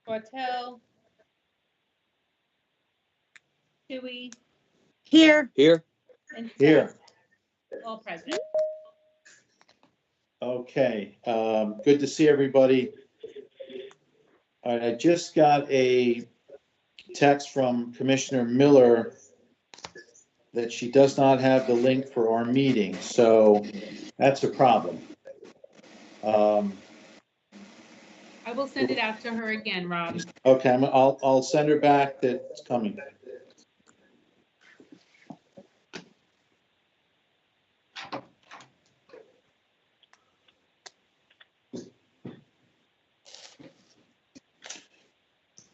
Bartel. Dewey. Here. And Here. all present. Okay, good to see everybody. All right, I just got a text from Commissioner Miller that she does not have the link for our meeting, so that's a problem. I will send it out to her again, Rob. Okay, I'll send her back that it's coming.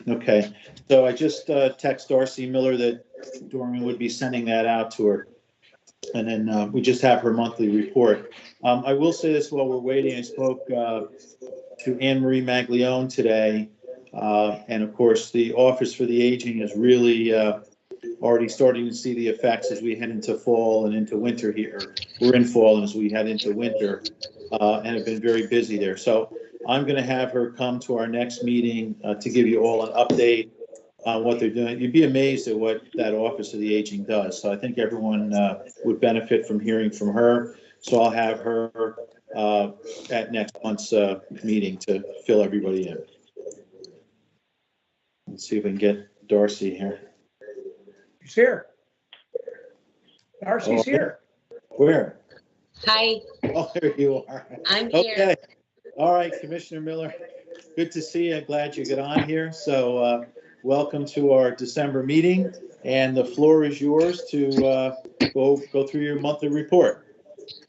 Okay, so I just text Darcy Miller that Dorman would be sending that out to her. And then we just have her monthly report. I will say this while we're waiting. I spoke to Anne Marie Maglione today. And of course, the Office for the Aging is really already starting to see the effects as we head into fall and into winter here. We're in fall and as we head into winter and have been very busy there. So I'm going to have her come to our next meeting to give you all an update on what they're doing. You'd be amazed at what that Office of the Aging does. So I think everyone would benefit from hearing from her. So I'll have her at next month's meeting to fill everybody in. Let's see if we can get Darcy here. She's here. Darcy's here. Where? Hi, Oh, there you are. I'm here. Okay. All right, Commissioner Miller, good to see you. Glad you got on here. So welcome to our December meeting, and the floor is yours to go through your monthly report.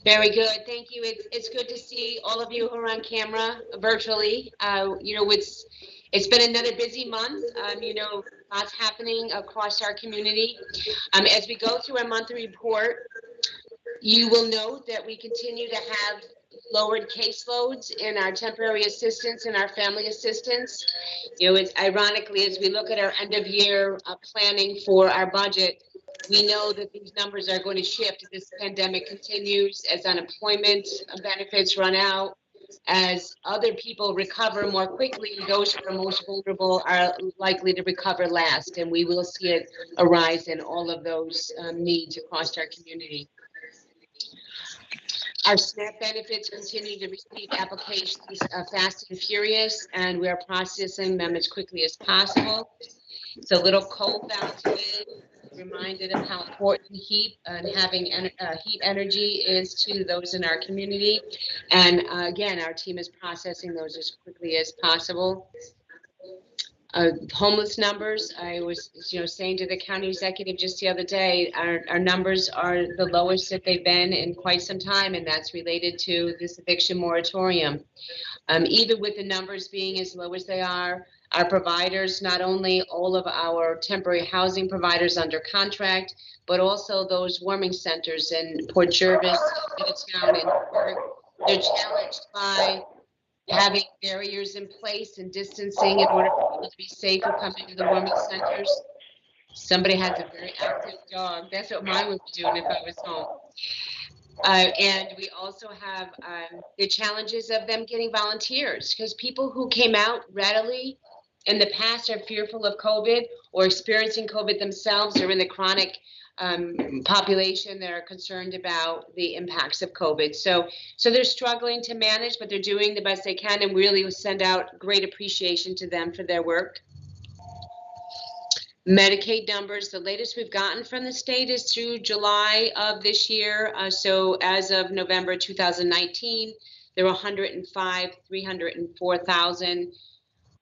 Very good. Thank you. It's good to see all of you who are on camera virtually. It's been another busy month. Lots happening across our community. As we go through our monthly report, you will note that we continue to have lowered caseloads in our temporary assistance and our family assistance. It's ironically, as we look at our end of year planning for our budget, we know that these numbers are going to shift as this pandemic continues, as unemployment benefits run out, as other people recover more quickly. Those who are most vulnerable are likely to recover last, and we will see a rise in all of those needs across our community. Our SNAP benefits continue to receive applications fast and furious, and we are processing them as quickly as possible. It's a little cold out today. Reminded of how important heat and having heat energy is to those in our community. And again, our team is processing those as quickly as possible. Homeless numbers, I was saying to the county executive just the other day, our numbers are the lowest that they've been in quite some time, and that's related to this eviction moratorium. Even with the numbers being as low as they are, our providers, not only all of our temporary housing providers under contract, but also those warming centers in Port Jervis, Middletown, and Newark, they're challenged by having barriers in place and distancing in order for people to be safe who come into the warming centers. Somebody has a very active dog. That's what mine would be doing if I was home. And we also have the challenges of them getting volunteers, because people who came out readily in the past are fearful of COVID or experiencing COVID themselves, or in the chronic population that are concerned about the impacts of COVID. So they're struggling to manage, but they're doing the best they can, and really send out great appreciation to them for their work. Medicaid numbers, the latest we've gotten from the state is through July of this year. So as of November 2019, there were 304,000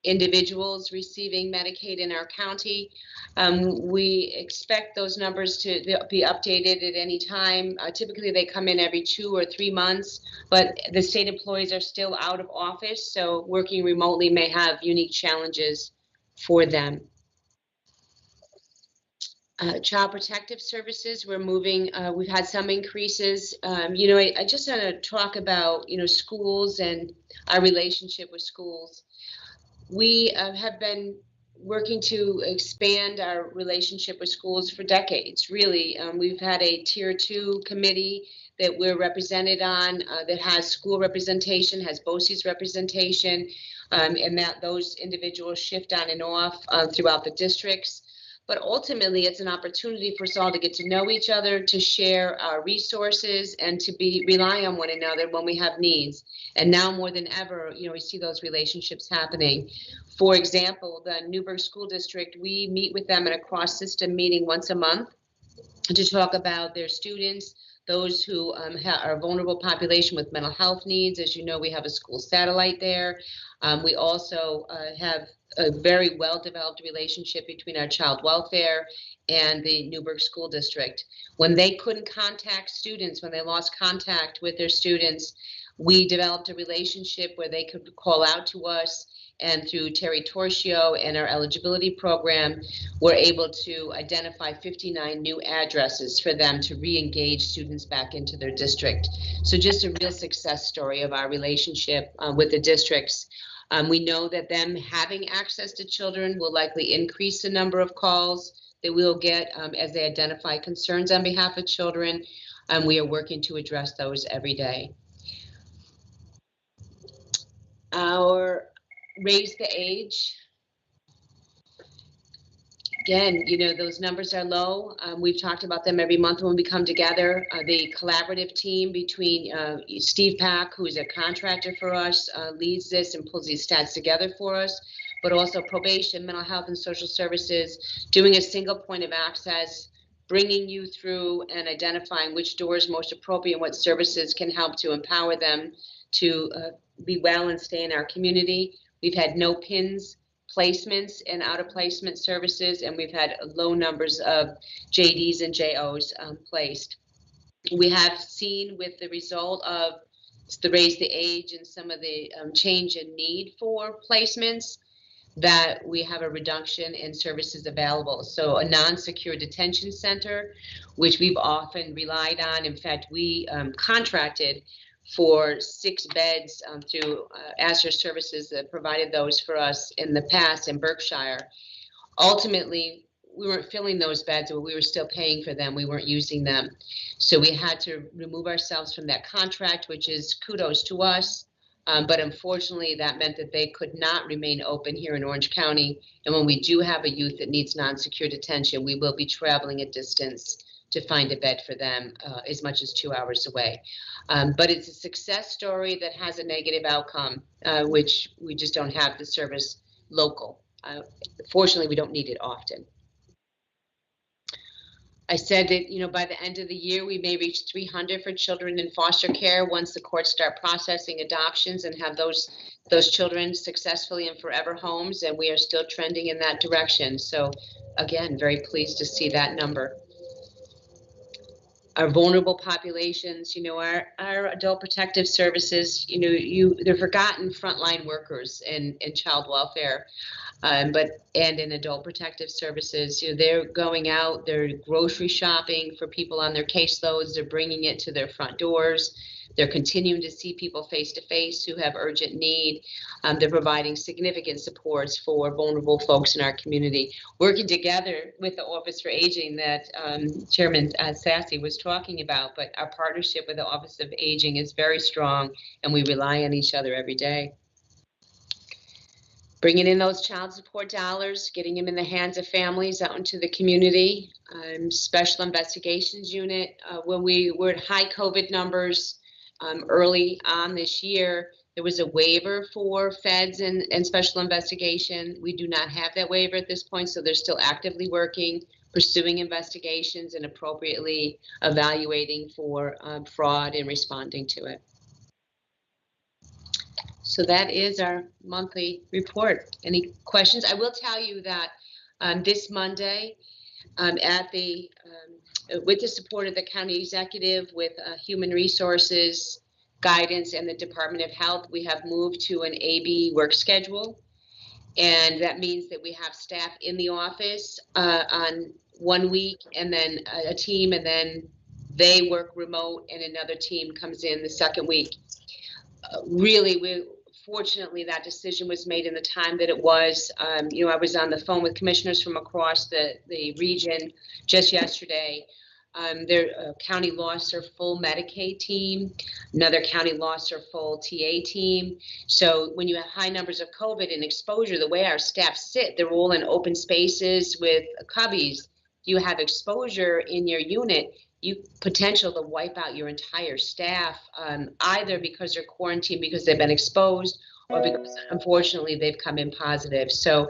individuals receiving Medicaid in our county. We expect those numbers to be updated at any time. Typically they come in every 2 or 3 months, but the state employees are still out of office, so working remotely may have unique challenges for them. Child Protective Services, we're moving, we've had some increases. I just want to talk about, schools and our relationship with schools. We have been working to expand our relationship with schools for decades, really. We've had a Tier 2 committee that we're represented on, that has school representation, has BOCES representation, and that those individuals shift on and off throughout the districts. But ultimately, it's an opportunity for us all to get to know each other, to share our resources, and to rely on one another when we have needs. And now more than ever, we see those relationships happening. For example, the Newburgh School District, we meet with them in a cross-system meeting once a month to talk about their students, those who are a vulnerable population with mental health needs. As you know, we have a school satellite there. We also have a very well-developed relationship between our child welfare and the Newburgh School District. When they couldn't contact students, when they lost contact with their students, we developed a relationship where they could call out to us, and through Terry Torchio and our eligibility program, we're able to identify 59 new addresses for them to re-engage students back into their district. So just a real success story of our relationship with the districts. We know that them having access to children will likely increase the number of calls that we'll get as they identify concerns on behalf of children. We are working to address those every day. Our raise the age. Again, those numbers are low. We've talked about them every month when we come together. The collaborative team between Steve Pack, who's a contractor for us, leads this and pulls these stats together for us, but also probation, mental health, and social services, doing a single point of access, bringing you through and identifying which door is most appropriate and what services can help to empower them to be well and stay in our community. We've had no PINs placements and out of placement services, and we've had low numbers of JDs and JOs placed. We have seen with the result of the raise the age and some of the change in need for placements that we have a reduction in services available. So a non-secure detention center, which we've often relied on. In fact, we contracted for 6 beds through Asher Services that provided those for us in the past in Berkshire. Ultimately, we weren't filling those beds, but we were still paying for them. We weren't using them. So we had to remove ourselves from that contract, which is kudos to us. But unfortunately, that meant that they could not remain open here in Orange County. And when we do have a youth that needs non-secure detention, we will be traveling a distance to find a bed for them as much as 2 hours away. But it's a success story that has a negative outcome, which we just don't have the service local. Fortunately, we don't need it often. I said that, by the end of the year, we may reach 300 for children in foster care once the courts start processing adoptions and have those children successfully in forever homes, and we are still trending in that direction. So again, very pleased to see that number. Our vulnerable populations, our adult protective services, they're forgotten frontline workers in child welfare, and in adult protective services, they're going out, they're grocery shopping for people on their caseloads, they're bringing it to their front doors. They're continuing to see people face to face who have urgent need. They're providing significant supports for vulnerable folks in our community, working together with the Office for Aging that Chairman Sassy was talking about. But our partnership with the Office of Aging is very strong, and we rely on each other every day. Bringing in those child support dollars, getting them in the hands of families out into the community. Special Investigations Unit, when we were at high COVID numbers, early on this year, there was a waiver for feds and special investigation. We do not have that waiver at this point, so they're still actively working, pursuing investigations and appropriately evaluating for fraud and responding to it. So that is our monthly report. Any questions? I will tell you that this Monday, with the support of the county executive, with human resources, guidance, and the Department of Health, we have moved to an AB work schedule. And that means that we have staff in the office on 1 week, and then a team, and then they work remote, and another team comes in the second week. Fortunately, that decision was made in the time that it was. I was on the phone with commissioners from across the region just yesterday, Their county lost their full Medicaid team. Another county lost their full TA team. So when you have high numbers of COVID and exposure, the way our staff sit, they're all in open spaces with cubbies. You have exposure in your unit, you potential to wipe out your entire staff, either because they're quarantined because they've been exposed, or because unfortunately they've come in positive. So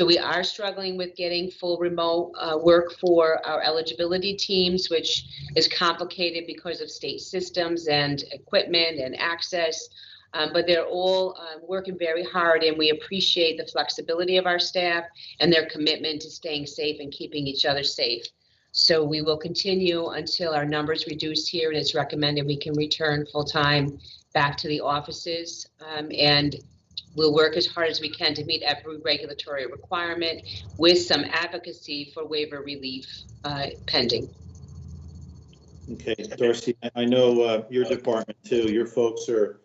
we are struggling with getting full remote work for our eligibility teams, which is complicated because of state systems and equipment and access. But they're all working very hard, and we appreciate the flexibility of our staff and their commitment to staying safe and keeping each other safe. So we will continue until our numbers reduce here, and it's recommended we can return full-time back to the offices. And we'll work as hard as we can to meet every regulatory requirement with some advocacy for waiver relief pending. Okay, Darcy, I know your department too, your folks are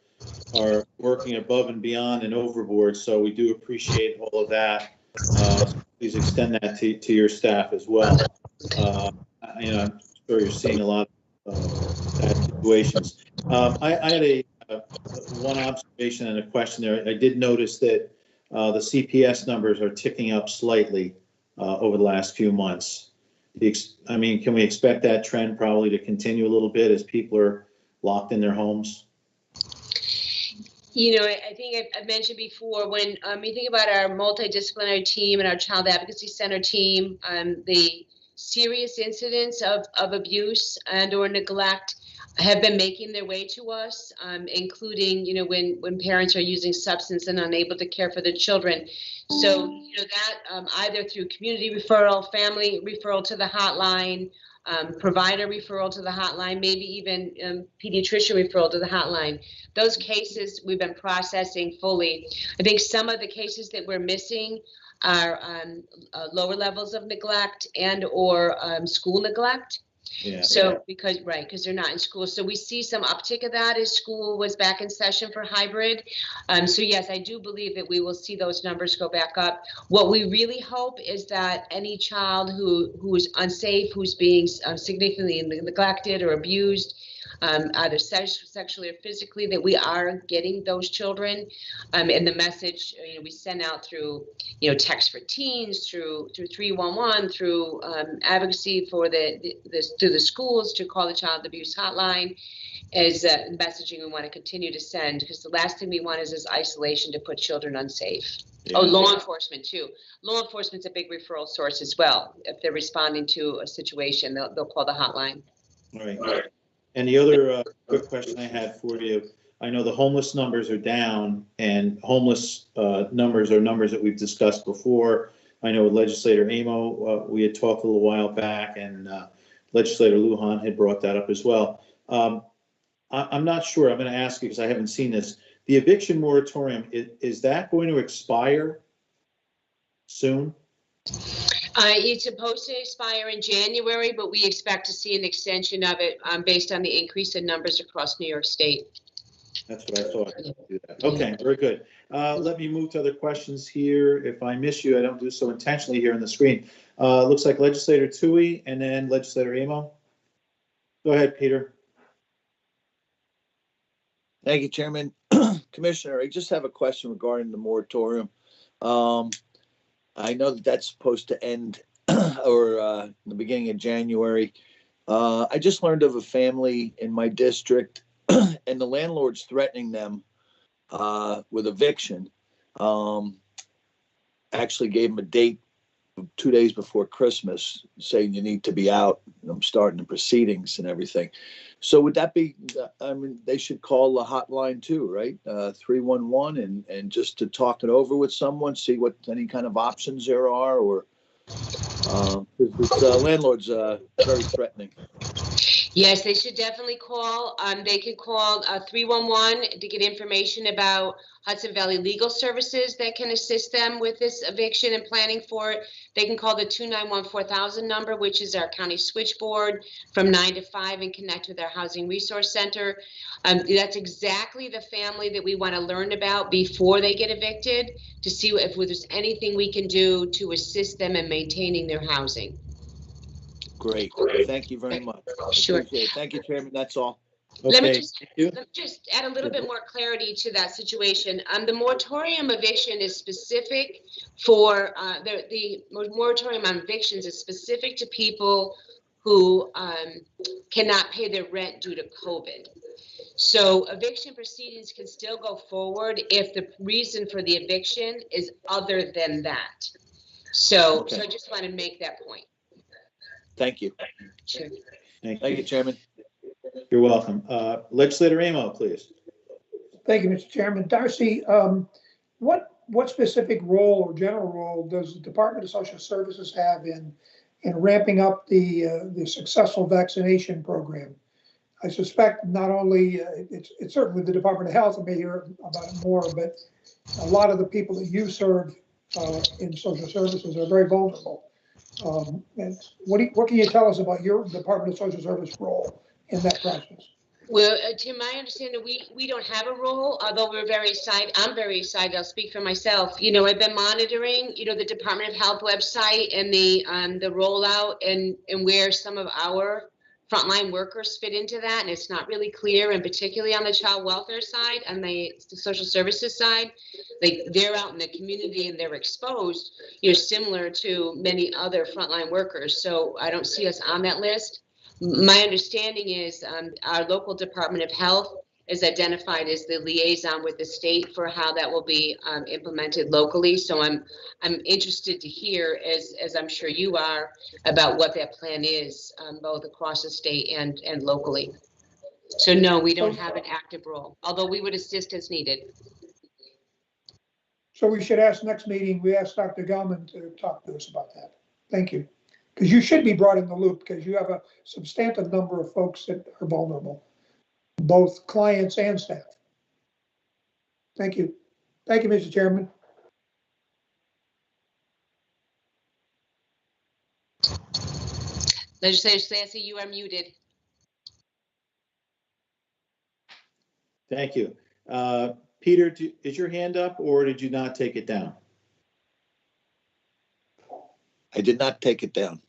working above and beyond and overboard, so we do appreciate all of that. Please extend that to your staff as well. You know, I'm sure you're seeing a lot of bad situations. I had one observation and a question there. I did notice that the CPS numbers are ticking up slightly over the last few months. I mean, can we expect that trend probably to continue a little bit as people are locked in their homes? You know, I think I've mentioned before, when you think about our multidisciplinary team and our child advocacy center team, the serious incidents of abuse and or neglect have been making their way to us, including, you know, when parents are using substance and unable to care for their children. So, you know, that either through community referral, family referral to the hotline, provider referral to the hotline, maybe even pediatrician referral to the hotline. Those cases we've been processing fully. I think some of the cases that we're missing are lower levels of neglect and or school neglect. Yeah. So because they're not in school. So we see some uptick of that as school was back in session for hybrid. So yes, I do believe that we will see those numbers go back up. What we really hope is that any child who is unsafe, who's being significantly neglected or abused, either sexually or physically, that we are getting those children. And the message, you know, we send out through, you know, Text for Teens, through 311, through advocacy for through the schools, to call the child abuse hotline, is messaging we want to continue to send, because the last thing we want is isolation to put children unsafe. Yeah. Oh, law enforcement too. Law enforcement's a big referral source as well. If they're responding to a situation, they'll call the hotline. All right. And the other quick question I had for you, I know the homeless numbers are down, and homeless numbers are numbers that we've discussed before. I know with Legislator Amo, we had talked a little while back, and Legislator Lujan had brought that up as well. I'm not sure. I'm going to ask you because I haven't seen this. The eviction moratorium, is that going to expire soon? It's supposed to expire in January, but we expect to see an extension of it based on the increase in numbers across New York State. That's what I thought. Okay, very good. Let me move to other questions here. If I miss you, I don't do so intentionally here on the screen. Looks like Legislator Tui and then Legislator Amo. Go ahead, Peter. Thank you, Chairman. Commissioner, I just have a question regarding the moratorium. I know that that's supposed to end or in the beginning of January. I just learned of a family in my district and the landlord's threatening them with eviction. Actually gave them a date 2 days before Christmas saying you need to be out, and I'm starting the proceedings and everything. So would that be, I mean, they should call the hotline too, right? 311 and just to talk it over with someone, see what any kind of options there are, or this landlord's very threatening. Yes, they should definitely call. They could call 311 to get information about Hudson Valley Legal Services that can assist them with this eviction and planning for it. They can call the 291-4000 number, which is our county switchboard, from 9 to 5 and connect with our Housing Resource Center. That's exactly the family that we want to learn about before they get evicted, to see if there's anything we can do to assist them in maintaining their housing. Great. Thank you very much. Sure. Appreciate it. Thank you, Chairman. That's all. Let me Okay, just, thank you. let me just add a little bit more clarity to that situation. The moratorium eviction is specific for, the moratorium on evictions is specific to people who cannot pay their rent due to COVID. So eviction proceedings can still go forward if the reason for the eviction is other than that. So Okay. I just want to make that point. Thank you. Sure. Thank Thank you, you. Chairman. You're welcome. Legislator Amo, please. Thank you, Mr. Chairman. Darcy, what specific role or general role does the Department of Social Services have in ramping up the successful vaccination program? I suspect not only, it's certainly the Department of Health, I may hear about it more, but a lot of the people that you serve in social services are very vulnerable. And what can you tell us about your Department of Social Service role in that process? Well, to my understanding, we don't have a role, although we're very excited. I'm very excited. I'll speak for myself. You know, I've been monitoring, you know, the Department of Health website and the rollout and where some of our frontline workers fit into that. And it's not really clear, and particularly on the child welfare side, on the social services side, like they're out in the community and they're exposed, you know, similar to many other frontline workers. So I don't see us on that list. My understanding is our local Department of Health is identified as the liaison with the state for how that will be implemented locally. So I'm interested to hear, as I'm sure you are, about what that plan is, both across the state and locally. So no, we don't have an active role, although we would assist as needed. So we should ask next meeting, we ask Dr. Gelman to talk to us about that. Thank you. Because you should be brought in the loop because you have a substantive number of folks that are vulnerable, both clients and staff. Thank you. Thank you, Mr. Chairman. Legislator Sassy, you are muted. Thank you. Peter, is your hand up or did you not take it down? I did not take it down.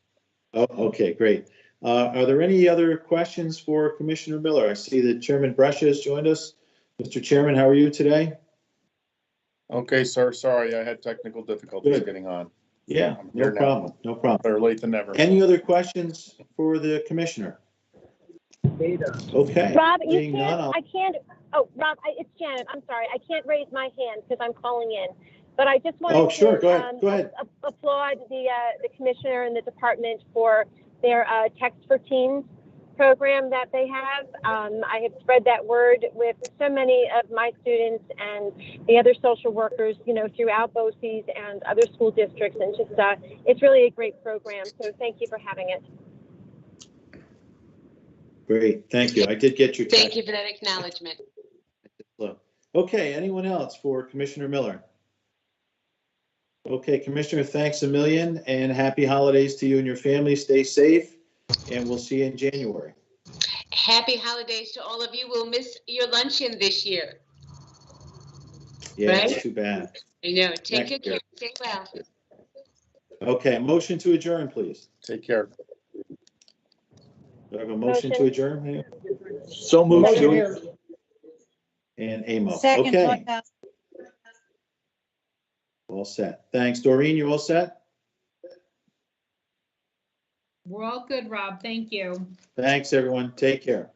Oh, okay, great. Are there any other questions for Commissioner Miller? I see that Chairman Brescia has joined us. Mr. Chairman, how are you today? Okay, sir. Sorry, I had technical difficulties Good. getting on. Yeah, I'm no here now. problem. No problem. Better late than never. Any other questions for the Commissioner? Okay. Rob, you Seeing can't, none, I can't, oh, Rob, it's Janet, I'm sorry, I can't raise my hand because I'm calling in. But I just wanted Oh, sure, to go ahead, go ahead. applaud the commissioner and the department for their Text for Teens program that they have. I have spread that word with so many of my students and the other social workers, you know, throughout BOCES and other school districts, and just, it's really a great program. So thank you for having it. Great, thank you. I did get your text. Thank you for that acknowledgement. Okay, anyone else for Commissioner Miller? Okay, Commissioner, thanks a million and happy holidays to you and your family. Stay safe and we'll see you in January. Happy holidays to all of you. We'll miss your luncheon this year. Yeah, Right? it's too bad. I know. Take Next good care. year. Stay well. Okay, motion to adjourn, please. Take care. Do I have a motion to adjourn? So moved, Motion Julie. here. And Amo. Second, Okay, Toya. all set. Thanks. Doreen, you all set? We're all good, Rob. Thank you. Thanks, everyone. Take care.